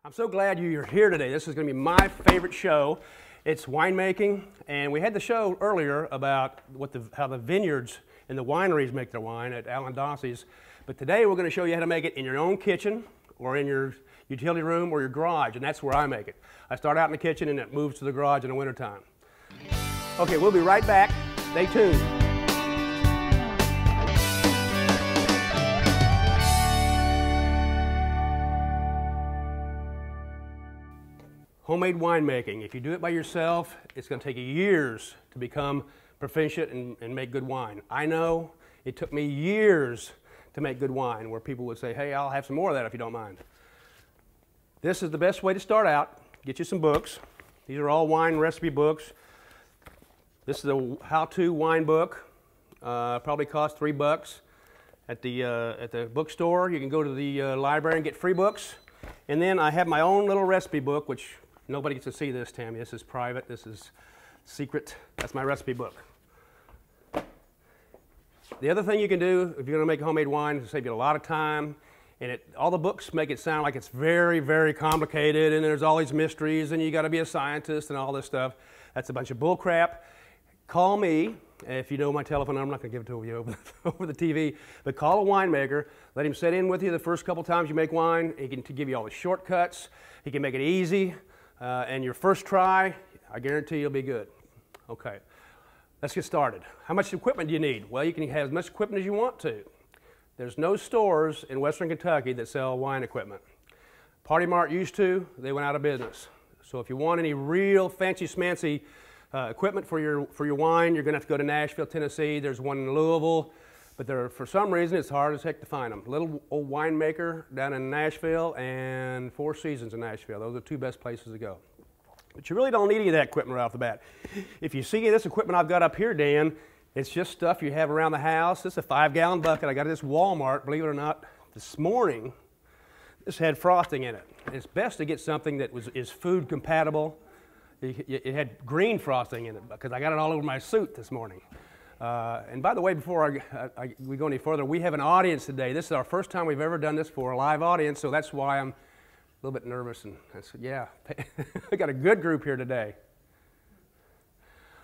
I'm so glad you're here today. This is going to be my favorite show. It's winemaking, and we had the show earlier about how the vineyards and the wineries make their wine at Alan Dossey's. But today we're going to show you how to make it in your own kitchen or in your utility room or your garage, and that's where I make it. I start out in the kitchen and it moves to the garage in the wintertime. Okay, we'll be right back. Stay tuned. Homemade winemaking. If you do it by yourself, it's going to take you years to become proficient and make good wine. I know it took me years to make good wine, where people would say, hey, I'll have some more of that if you don't mind. This is the best way to start out. Get you some books. These are all wine recipe books. This is a how-to wine book. Probably costs $3 at the bookstore. You can go to the library and get free books. And then I have my own little recipe book, which nobody gets to see this, Tammy. This is private. This is secret. That's my recipe book. The other thing you can do if you're going to make homemade wine is save you a lot of time. And all the books make it sound like it's very, very complicated, and there's all these mysteries, and you got to be a scientist and all this stuff. That's a bunch of bull crap. Call me. If you know my telephone number, I'm not going to give it to you over the TV, but call a winemaker. Let him sit in with you the first couple times you make wine. He can give you all the shortcuts. He can make it easy. And your first try, I guarantee you'll be good. Okay, let's get started. How much equipment do you need? Well, you can have as much equipment as you want to. There's no stores in Western Kentucky that sell wine equipment. Party Mart used to. They went out of business. So if you want any real fancy schmancy equipment for your wine, you're going to have to go to Nashville, Tennessee. There's one in Louisville, but for some reason it's hard as heck to find them. Little old winemaker down in Nashville and Four Seasons in Nashville. Those are the two best places to go. But you really don't need any of that equipment right off the bat. If you see this equipment I've got up here, Dan, it's just stuff you have around the house. This is a 5-gallon bucket. I got it at this Walmart, believe it or not, this morning. This had frosting in it. It's best to get something that is food compatible. It had green frosting in it because I got it all over my suit this morning. And by the way, before we go any further, we have an audience today. This is our first time we've ever done this for a live audience, so that's why I'm a little bit nervous. And I said, yeah, we got a good group here today.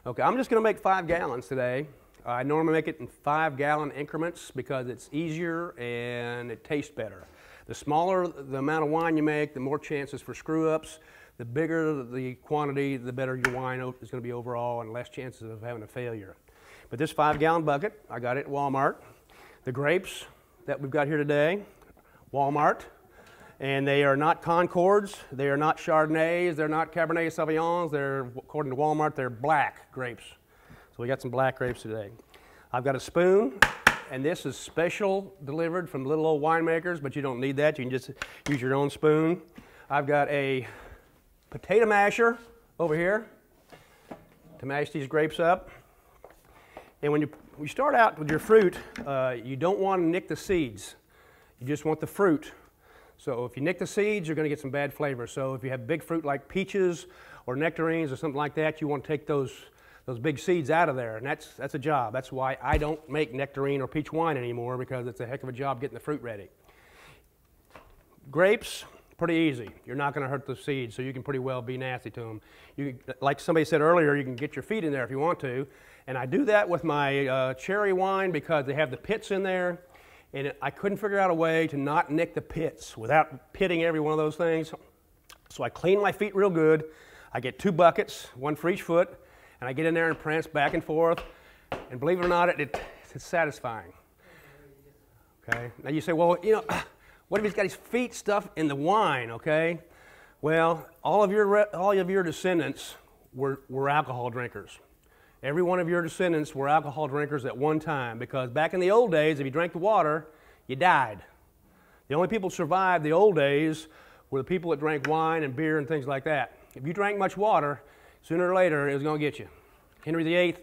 Okay, I'm just going to make 5 gallons today. I normally make it in 5-gallon increments because it's easier and it tastes better. The smaller the amount of wine you make, the more chances for screw-ups. The bigger the quantity, the better your wine is going to be overall and less chances of having a failure. But this 5-gallon bucket, I got it at Walmart. The grapes that we've got here today, Walmart. And they are not Concords, they are not Chardonnays, they're not Cabernet Sauvignons. They're, according to Walmart, they're black grapes. So we got some black grapes today. I've got a spoon, and this is special delivered from little old winemakers, but you don't need that. You can just use your own spoon. I've got a potato masher over here to mash these grapes up. And when you start out with your fruit, you don't want to nick the seeds. You just want the fruit. So if you nick the seeds, you're going to get some bad flavor. So if you have big fruit like peaches or nectarines or something like that, you want to take those big seeds out of there, and that's a job. That's why I don't make nectarine or peach wine anymore, because it's a heck of a job getting the fruit ready. Grapes, pretty easy. You're not going to hurt the seeds, so you can pretty well be nasty to them. Like somebody said earlier, you can get your feet in there if you want to, and I do that with my cherry wine because they have the pits in there, and I couldn't figure out a way to not nick the pits without pitting every one of those things. So I clean my feet real good. I get 2 buckets, one for each foot, and I get in there and prance back and forth, and believe it or not, it's satisfying. Okay. Now you say, well, you know, what if he's got his feet stuffed in the wine? Okay. Well, all of your descendants were alcohol drinkers. Every one of your descendants were alcohol drinkers at one time, because back in the old days, if you drank the water, you died. The only people who survived the old days were the people that drank wine and beer and things like that. If you drank much water, sooner or later, it was going to get you. Henry VIII,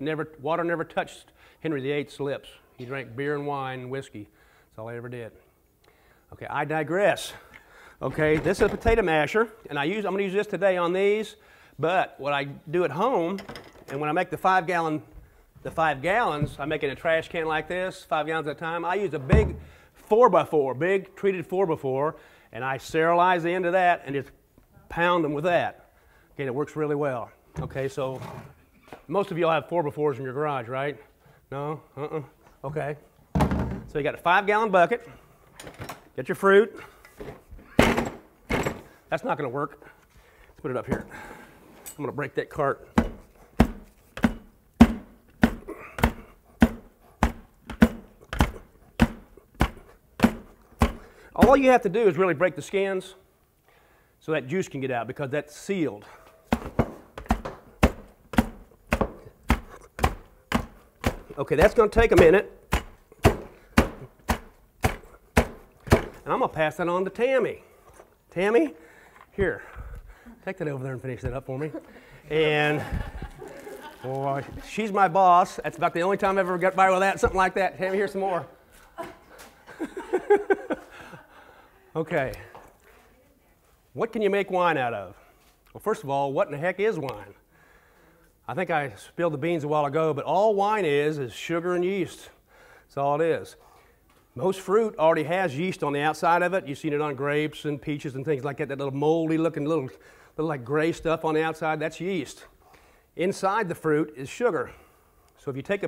water never touched Henry VIII's lips. He drank beer and wine and whiskey. That's all he ever did. Okay, I digress. Okay, this is a potato masher, and I'm going to use this today on these, but what I do at home, and when I make the 5 gallons, I make it in a trash can like this, 5 gallons at a time. I use a big 4x4, big treated 4x4, and I sterilize the end of that and just pound them with that. Okay, it works really well. Okay, so most of you all have 4x4s in your garage, right? No? Okay. So you got a 5-gallon bucket. Get your fruit. That's not going to work. Let's put it up here. I'm going to break that cart. All you have to do is really break the skins so that juice can get out because that's sealed. Okay, that's going to take a minute. And I'm going to pass that on to Tammy. Tammy, here, take that over there and finish that up for me. And boy, she's my boss. That's about the only time I've ever got by with that, something like that. Tammy, here's some more. Okay, what can you make wine out of? Well, first of all, what in the heck is wine? I think I spilled the beans a while ago, but all wine is sugar and yeast. That's all it is. Most fruit already has yeast on the outside of it. You've seen it on grapes and peaches and things like that, that little moldy looking little like gray stuff on the outside, that's yeast. Inside the fruit is sugar. So if you take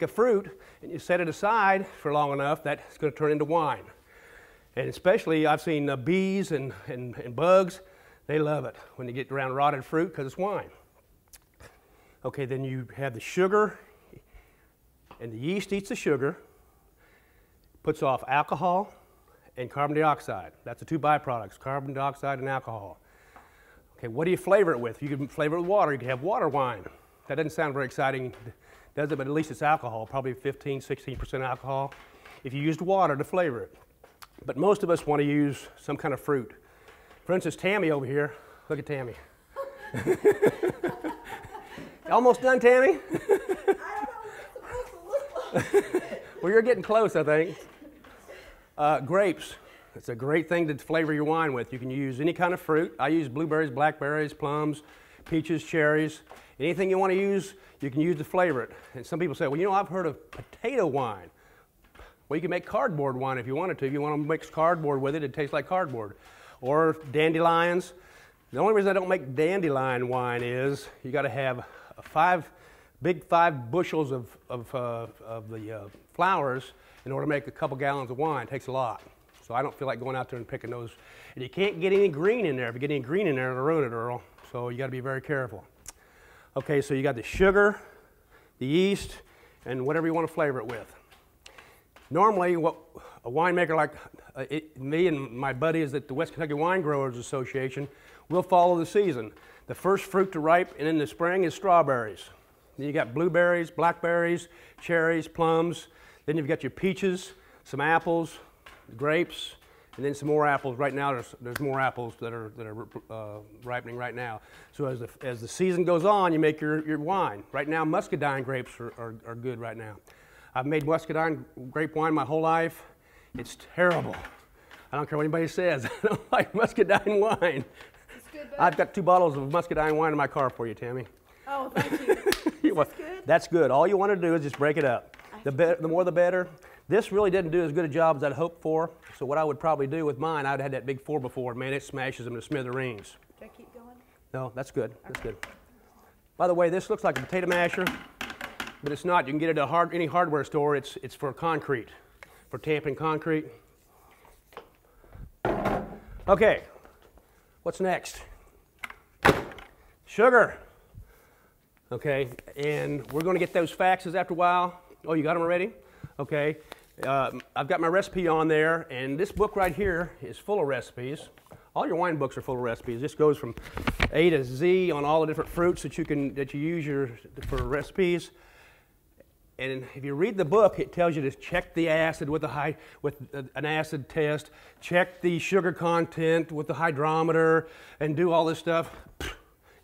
a fruit and you set it aside for long enough, that's going to turn into wine. And especially, I've seen bees and bugs, they love it when they get around rotted fruit because it's wine. Okay, then you have the sugar, and the yeast eats the sugar, puts off alcohol and carbon dioxide. That's the two byproducts, carbon dioxide and alcohol. Okay, what do you flavor it with? You can flavor it with water. You can have water wine. That doesn't sound very exciting, does it? But at least it's alcohol, probably 15, 16% alcohol if you used water to flavor it. But most of us want to use some kind of fruit. For instance, Tammy over here. Look at Tammy. Almost done, Tammy? I don't know what it's supposed to look like. Well, you're getting close, I think. Grapes. It's a great thing to flavor your wine with. You can use any kind of fruit. I use blueberries, blackberries, plums, peaches, cherries. Anything you want to use, you can use to flavor it. And some people say, well, you know, I've heard of potato wine. Well, you can make cardboard wine if you wanted to. If you want to mix cardboard with it, it tastes like cardboard. Or dandelions. The only reason I don't make dandelion wine is you got to have big 5 bushels of the flowers in order to make a couple gallons of wine. It takes a lot. So I don't feel like going out there and picking those. And you can't get any green in there. If you get any green in there, it'll ruin it, Earl. So you got to be very careful. Okay, so you got the sugar, the yeast, and whatever you want to flavor it with. Normally, what a winemaker like me and my buddies at the West Kentucky Wine Growers Association will follow the season. The first fruit to ripe and in the spring is strawberries. Then you got blueberries, blackberries, cherries, plums. Then you've got your peaches, some apples, grapes, and then some more apples. Right now, there's more apples that are ripening right now. So as the season goes on, you make your wine. Right now, muscadine grapes are good right now. I've made muscadine grape wine my whole life. It's terrible. I don't care what anybody says. I don't like muscadine wine. It's good, bud. I've got 2 bottles of muscadine wine in my car for you, Tammy. Oh, thank you. Is this good? That's good. All you want to do is just break it up. The more the better. This really didn't do as good a job as I'd hoped for. So what I would probably do with mine, I'd had that big 4x4. Man, it smashes them to smithereens. Should I keep going? No, that's good. That's good. By the way, this looks like a potato masher, but it's not. You can get it at any hardware store. It's for concrete, for tamping concrete. Okay, what's next? Sugar. Okay, and we're going to get those faxes after a while. Oh, you got them already? Okay. I've got my recipe on there, and this book right here is full of recipes. All your wine books are full of recipes. This goes from A to Z on all the different fruits that you use for recipes. And if you read the book, it tells you to check the acid with an acid test, check the sugar content with the hydrometer, and do all this stuff. If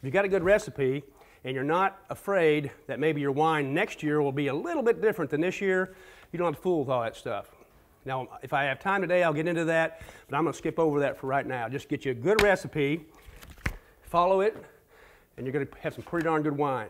you got a good recipe, and you're not afraid that maybe your wine next year will be a little bit different than this year, you don't have to fool with all that stuff. Now, if I have time today, I'll get into that, but I'm going to skip over that for right now. Just get you a good recipe, follow it, and you're going to have some pretty darn good wine.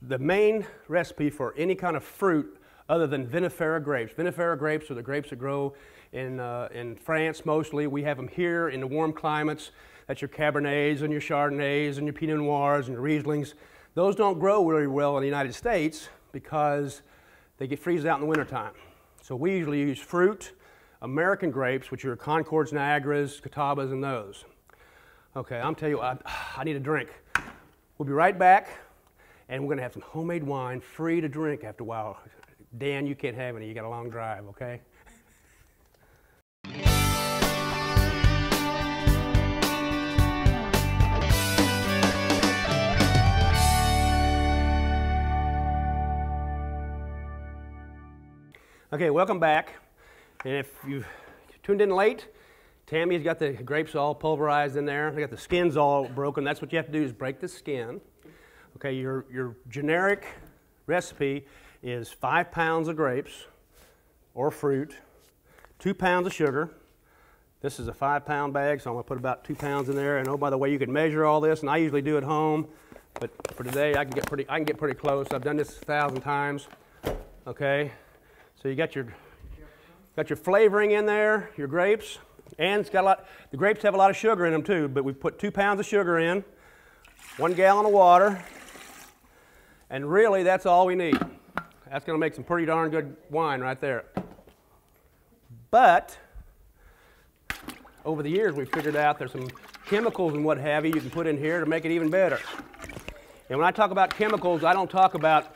The main recipe for any kind of fruit other than vinifera grapes. Vinifera grapes are the grapes that grow in France mostly. We have them here in the warm climates. That's your Cabernets and your Chardonnays and your Pinot Noirs and your Rieslings. Those don't grow really well in the United States because they get freeze out in the wintertime. So we usually use fruit, American grapes, which are Concords, Niagaras, Catawbas, and those. Okay, I'm telling you, I need a drink. We'll be right back, and we're going to have some homemade wine free to drink after a while. Dan, you can't have any. You got a long drive, okay? Okay, welcome back. And if you've tuned in late, Tammy's got the grapes all pulverized in there. They got the skins all broken. That's what you have to do, is break the skin. Okay, your generic recipe is 5 pounds of grapes or fruit, 2 pounds of sugar. This is a 5-pound bag, so I'm going to put about 2 pounds in there. And oh, by the way, you can measure all this, and I usually do at home, but for today I can get pretty close. I've done this 1,000 times. Okay, so you got your flavoring in there, your grapes, and it's got a lot. The grapes have a lot of sugar in them too, but we put 2 pounds of sugar in, 1 gallon of water, and really that's all we need. That's going to make some pretty darn good wine right there. But over the years we've figured out there's some chemicals and what have you can put in here to make it even better. And when I talk about chemicals, I don't talk about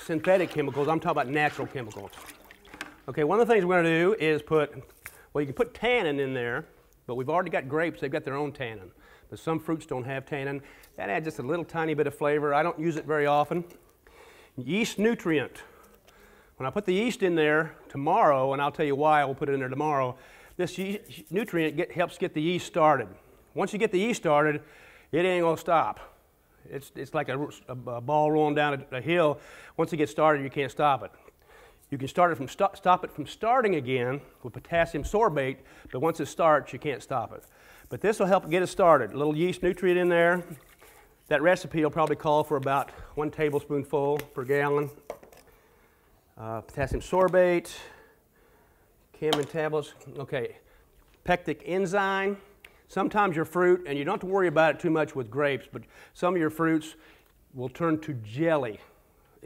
synthetic chemicals. I'm talking about natural chemicals. Okay, one of the things we're going to do is well, you can put tannin in there, but we've already got grapes. They've got their own tannin. But some fruits don't have tannin. That adds just a little tiny bit of flavor. I don't use it very often. Yeast nutrient. When I put the yeast in there tomorrow, and I'll tell you why I will put it in there tomorrow, this yeast nutrient helps get the yeast started. Once you get the yeast started, it ain't going to stop. It's like a ball rolling down a hill. Once it gets started, you can't stop it. You can start it stop it from starting again with potassium sorbate, but once it starts, you can't stop it. But this will help get it started. A little yeast nutrient in there. That recipe will probably call for about 1 tablespoonful per gallon. Potassium sorbate, Camin tablets. Okay, pectic enzyme. Sometimes your fruit, and you don't have to worry about it too much with grapes, but some of your fruits will turn to jelly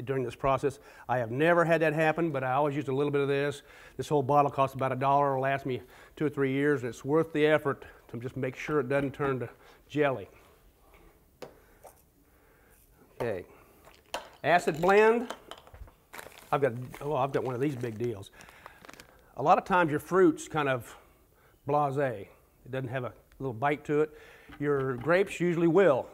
during this process. I have never had that happen, but I always use a little bit of this. This whole bottle costs about $1. It'll last me 2 or 3 years, and it's worth the effort to just make sure it doesn't turn to jelly. Okay, acid blend. I've got one of these big deals. A lot of times your fruit's kind of blasé. It doesn't have a little bite to it. Your grapes usually will,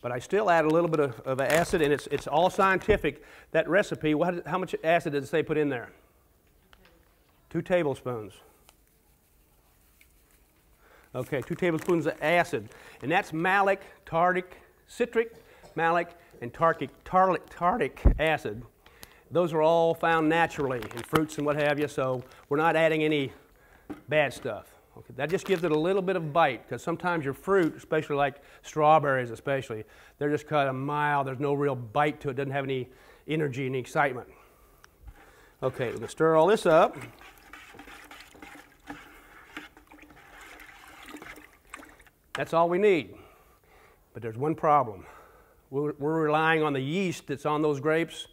but I still add a little bit of acid, and it's all scientific. That recipe, how much acid did it say put in there? 2 tablespoons. Okay, 2 tablespoons of acid, and that's malic, tartic, citric, malic, and tartic acid. Those are all found naturally in fruits and what have you, so we're not adding any bad stuff. Okay, that just gives it a little bit of bite, because sometimes your fruit, especially like strawberries especially, they're just kind of mild. There's no real bite to it. It doesn't have any energy, any excitement. Okay, we're going to stir all this up. That's all we need. But there's one problem. We're relying on the yeast that's on those grapes.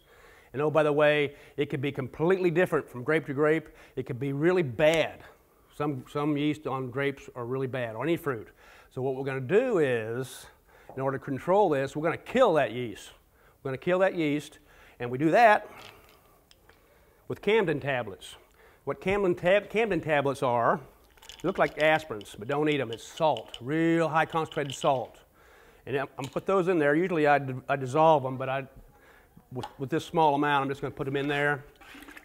And oh, by the way, it could be completely different from grape to grape. It could be really bad. Some yeast on grapes are really bad, or any fruit. So what we're going to do is, in order to control this, we're going to kill that yeast. We're going to kill that yeast, and we do that with Camden tablets. What Camden tablets are, they look like aspirins, but don't eat them. It's salt, real high concentrated salt. And I'm going to put those in there. Usually I dissolve them, but with this small amount, I'm just going to put them in there.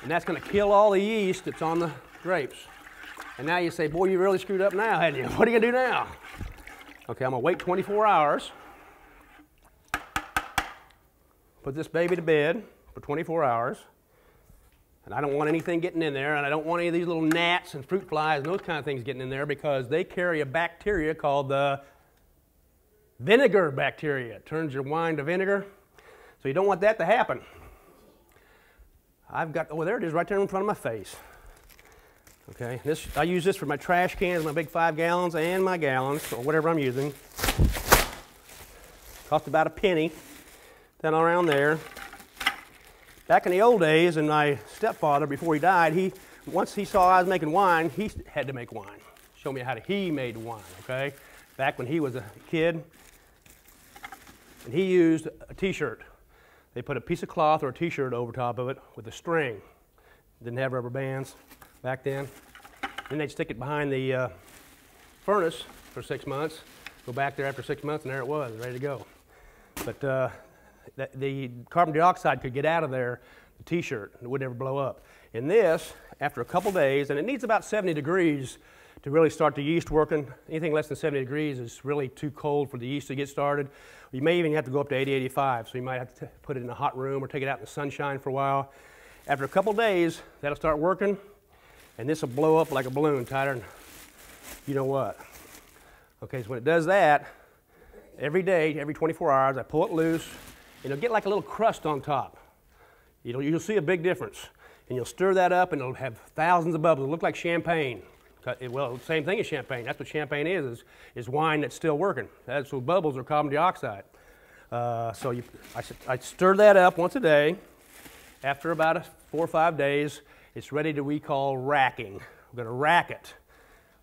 And that's going to kill all the yeast that's on the grapes. And now you say, boy, you really screwed up now, hadn't you? What are you going to do now? Okay, I'm going to wait 24 hours. Put this baby to bed for 24 hours. And I don't want anything getting in there, and I don't want any of these little gnats and fruit flies and those kind of things getting in there, because they carry a bacteria called the vinegar bacteria. It turns your wine to vinegar. So you don't want that to happen. I've got, oh, there it is right there in front of my face. Okay, I use this for my trash cans, my big 5 gallons and my gallons, or whatever I'm using. Cost about a penny, then around there. Back in the old days, and my stepfather, before he died, once he saw I was making wine, he had to make wine. Show me how he made wine, okay? Back when he was a kid, and he used a t-shirt. They put a piece of cloth or a t-shirt over top of it with a string. Didn't have rubber bands back then. Then they'd stick it behind the furnace for 6 months, go back there after 6 months, and there it was, ready to go. But the carbon dioxide could get out of there, the t-shirt, and it would never blow up. In this, after a couple days, and it needs about 70 degrees to really start the yeast working. Anything less than 70 degrees is really too cold for the yeast to get started. You may even have to go up to 80, 85, so you might have to put it in a hot room or take it out in the sunshine for a while. After a couple days, that'll start working, and this will blow up like a balloon, tighter than you know what. Okay, so when it does that, every day, every 24 hours, I pull it loose, and it'll get like a little crust on top. You'll see a big difference. And you'll stir that up, and it'll have thousands of bubbles. It'll look like champagne. Well, same thing as champagne. That's what champagne is wine that's still working. So bubbles are carbon dioxide. I stir that up once a day. After about 4 or 5 days, it's ready to we call racking. We're going to rack it.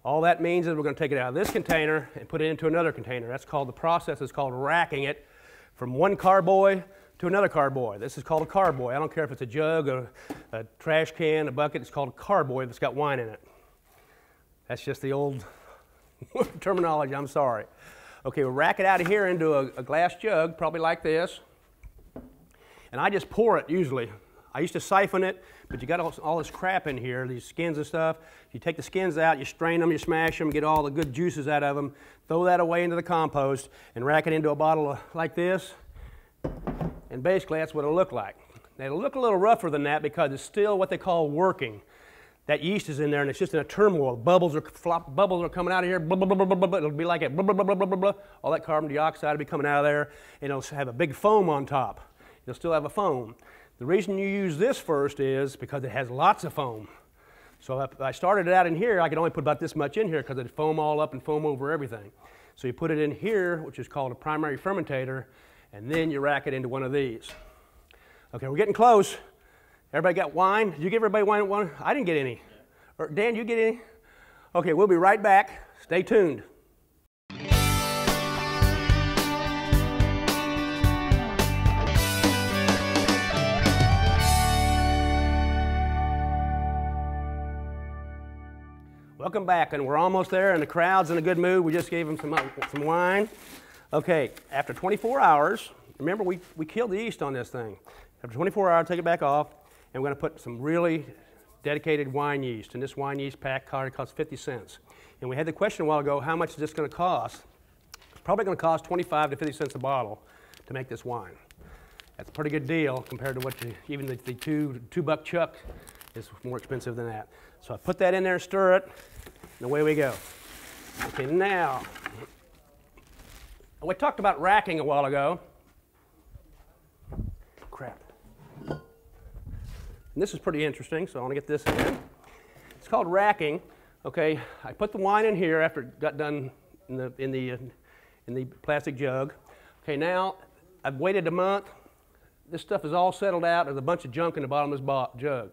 All that means is we're going to take it out of this container and put it into another container. That's called, the process is called racking it from one carboy to another carboy. This is called a carboy. I don't care if it's a jug, a trash can, a bucket. It's called a carboy that's got wine in it. That's just the old terminology, I'm sorry. Okay, we'll rack it out of here into a glass jug, probably like this. And I just pour it usually. I used to siphon it, but you got all this crap in here, these skins and stuff. You take the skins out, you strain them, you smash them, get all the good juices out of them, throw that away into the compost, and rack it into a bottle like this. And basically that's what it'll look like. Now, it'll look a little rougher than that because it's still what they call working. That yeast is in there and it's just in a turmoil. Bubbles are coming out of here. Blah, blah, blah, blah, blah. It'll be like it. Blah, blah, blah, blah, blah, blah. All that carbon dioxide will be coming out of there, and it'll have a big foam on top. It'll still have a foam. The reason you use this first is because it has lots of foam. So if I started it out in here, I could only put about this much in here because it'd foam all up and foam over everything. So you put it in here, which is called a primary fermentator, and then you rack it into one of these. Okay, we're getting close. Everybody got wine? Did you give everybody wine? I didn't get any. Or Dan, you get any? Okay, we'll be right back. Stay tuned. Welcome back, and we're almost there, and the crowd's in a good mood. We just gave them some wine. Okay, after 24 hours, remember we killed the yeast on this thing. After 24 hours, take it back off, and we're going to put some really dedicated wine yeast. And this wine yeast pack costs 50 cents. And we had the question a while ago, how much is this going to cost? It's probably going to cost 25 to 50 cents a bottle to make this wine. That's a pretty good deal compared to what even the $2 chuck is more expensive than that. So I put that in there and stir it, and away we go. Okay, now, we talked about racking a while ago. Crap. And this is pretty interesting, so I want to get this in. It's called racking. Okay, I put the wine in here after it got done in the plastic jug. Okay, now I've waited a month. This stuff is all settled out. There's a bunch of junk in the bottom of this jug.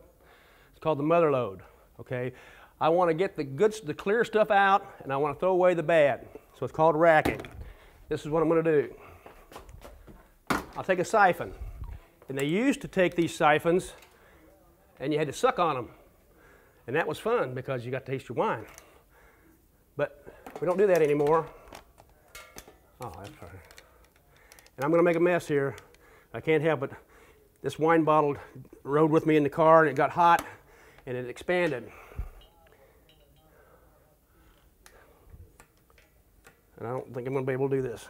It's called the mother load. Okay, I want to get the clear stuff out, and I want to throw away the bad. So it's called racking. This is what I'm going to do. I'll take a siphon, and they used to take these siphons, and you had to suck on them, and that was fun because you got to taste your wine. But we don't do that anymore. Oh, that's right. And I'm going to make a mess here. I can't help it. This wine bottle rode with me in the car, and it got hot, and it expanded. And I don't think I'm going to be able to do this.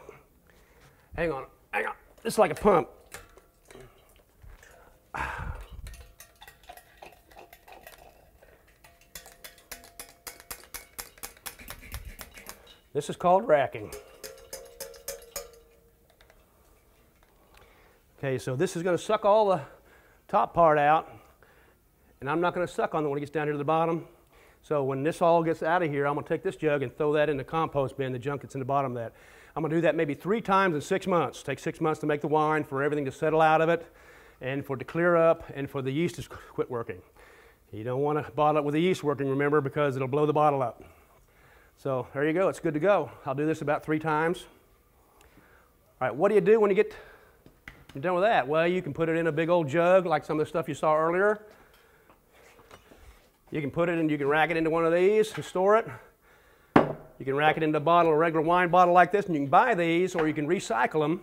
Hang on, hang on. This is like a pump. This is called racking. Okay, so this is going to suck all the top part out, and I'm not going to suck on it when it gets down here to the bottom. So when this all gets out of here, I'm going to take this jug and throw that in the compost bin, the junk that's in the bottom of that. I'm going to do that maybe 3 times in 6 months. It takes 6 months to make the wine, for everything to settle out of it, and for it to clear up, and for the yeast to quit working. You don't want to bottle it with the yeast working, remember, because it'll blow the bottle up. So there you go, it's good to go. I'll do this about 3 times. All right, what do you do when you're done with that? Well, you can put it in a big old jug like some of the stuff you saw earlier. You can put it in, you can rack it into one of these and store it. You can rack it into a bottle, a regular wine bottle like this, and you can buy these, or you can recycle them.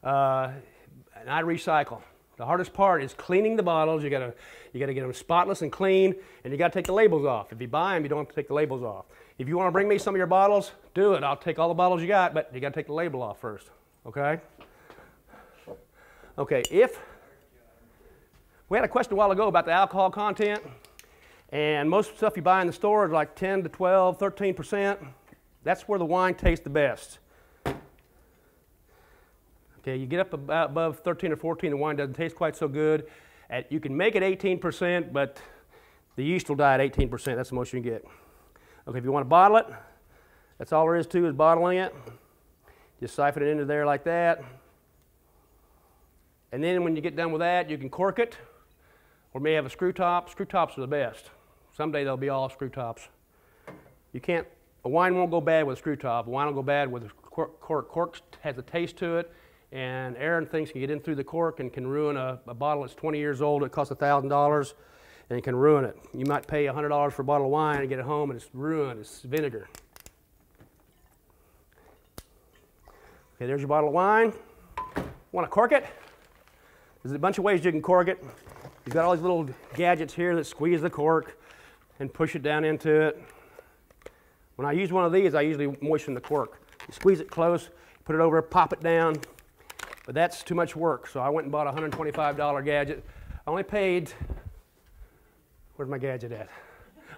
And I recycle. The hardest part is cleaning the bottles. You gotta get them spotless and clean, and you gotta take the labels off. If you buy them, you don't have to take the labels off. If you want to bring me some of your bottles, do it. I'll take all the bottles you got, but you gotta take the label off first. Okay? Okay, we had a question a while ago about the alcohol content. And most stuff you buy in the store is like 10 to 12, 13%. That's where the wine tastes the best. Okay, you get up above 13 or 14, the wine doesn't taste quite so good. You can make it 18%, but the yeast will die at 18%. That's the most you can get. Okay, if you want to bottle it, that's all there is to is bottling it. Just siphon it into there like that. And then when you get done with that, you can cork it, or may have a screw top. Screw tops are the best. Someday they'll be all screw tops. A wine won't go bad with a screw top. A wine will go bad with a cork. Cork has a taste to it, and air and things can get in through the cork and can ruin a bottle that's 20 years old. It costs $1,000, and it can ruin it. You might pay $100 for a bottle of wine and get it home, and it's ruined. It's vinegar. Okay, there's your bottle of wine. Want to cork it? There's a bunch of ways you can cork it. You've got all these little gadgets here that squeeze the cork and push it down into it. When I use one of these, I usually moisten the cork. You squeeze it close, put it over, pop it down, but that's too much work, so I went and bought a $125 gadget. I only paid, where's my gadget at?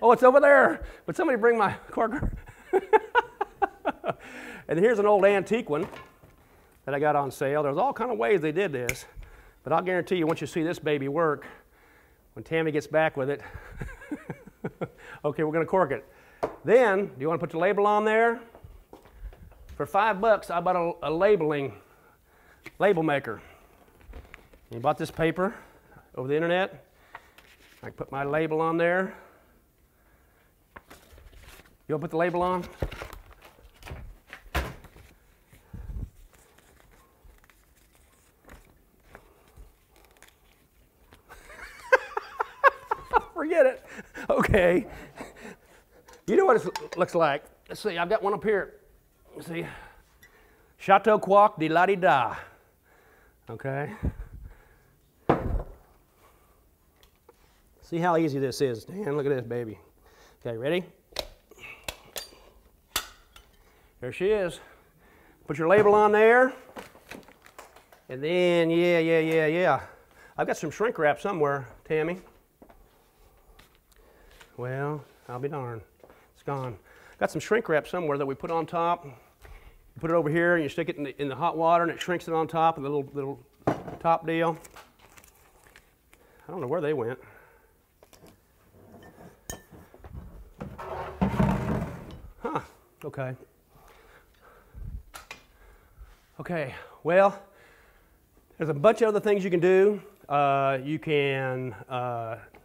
Oh, it's over there, but somebody bring my corker. And here's an old antique one that I got on sale. There's all kind of ways they did this, but I'll guarantee you once you see this baby work, when Tammy gets back with it, okay, we're going to cork it. Then, do you want to put the label on there? For $5, I bought a label maker. You bought this paper over the internet. I can put my label on there. You want to put the label on? Forget it. Okay. You know what it looks like. Let's see, I've got one up here. Let's see. Chateau Qualk de la di da. Okay. See how easy this is, Dan. Look at this baby. Okay, ready? There she is. Put your label on there. And then, yeah. I've got some shrink wrap somewhere, Tammy. Well, I'll be darned. It's gone. Got some shrink wrap somewhere that we put on top. You put it over here and you stick it in the hot water and it shrinks it on top, a little top deal. I don't know where they went. Huh, okay. Okay, well, there's a bunch of other things you can do. You can,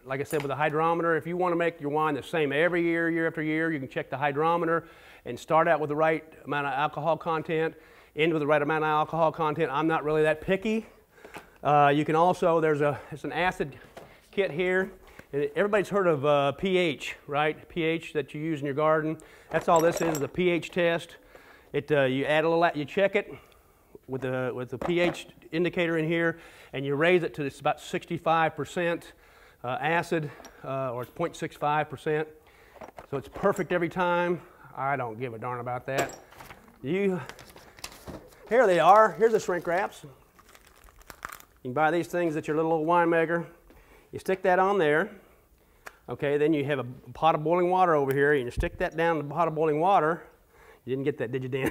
like I said, with the hydrometer, if you want to make your wine the same every year, year after year, you can check the hydrometer and start out with the right amount of alcohol content, end with the right amount of alcohol content. I'm not really that picky. You can also, it's an acid kit here. Everybody's heard of pH, right? pH that you use in your garden. That's all this is a pH test. You add a little, you check it with the pH indicator in here, and you raise it to about 65% acid, or it's 0.65%. So it's perfect every time. I don't give a darn about that. Here they are. Here's the shrink wraps. You can buy these things at your little old winemaker. You stick that on there. Okay, then you have a pot of boiling water over here. You stick that down in the pot of boiling water. You didn't get that, did you, Dan?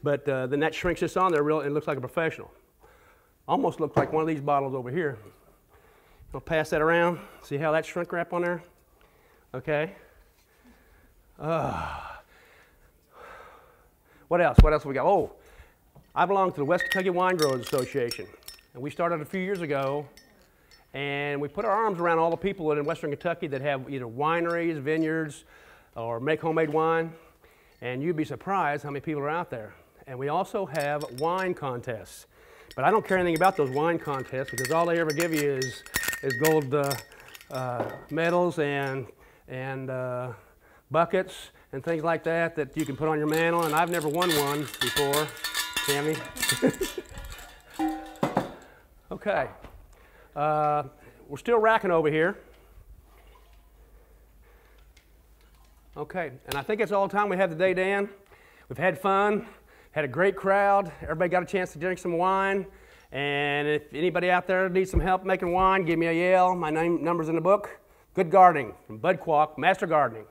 But then that shrinks this on there. It looks like a professional. Almost looks like one of these bottles over here. I'll pass that around. See how that shrink wrap on there? Okay. What else? What else we got? Oh, I belong to the West Kentucky Wine Growers Association. And we started a few years ago, and we put our arms around all the people in Western Kentucky that have either wineries, vineyards, or make homemade wine. And you'd be surprised how many people are out there. And we also have wine contests. But I don't care anything about those wine contests because all they ever give you is gold medals and buckets and things like that that you can put on your mantle. And I've never won one before, Tammy. Okay. We're still racking over here. Okay, and I think that's all the time we have today, Dan. We've had fun, had a great crowd. Everybody got a chance to drink some wine. And if anybody out there needs some help making wine, give me a yell. My number's in the book. Good gardening from Bud Qualk, Master Gardening.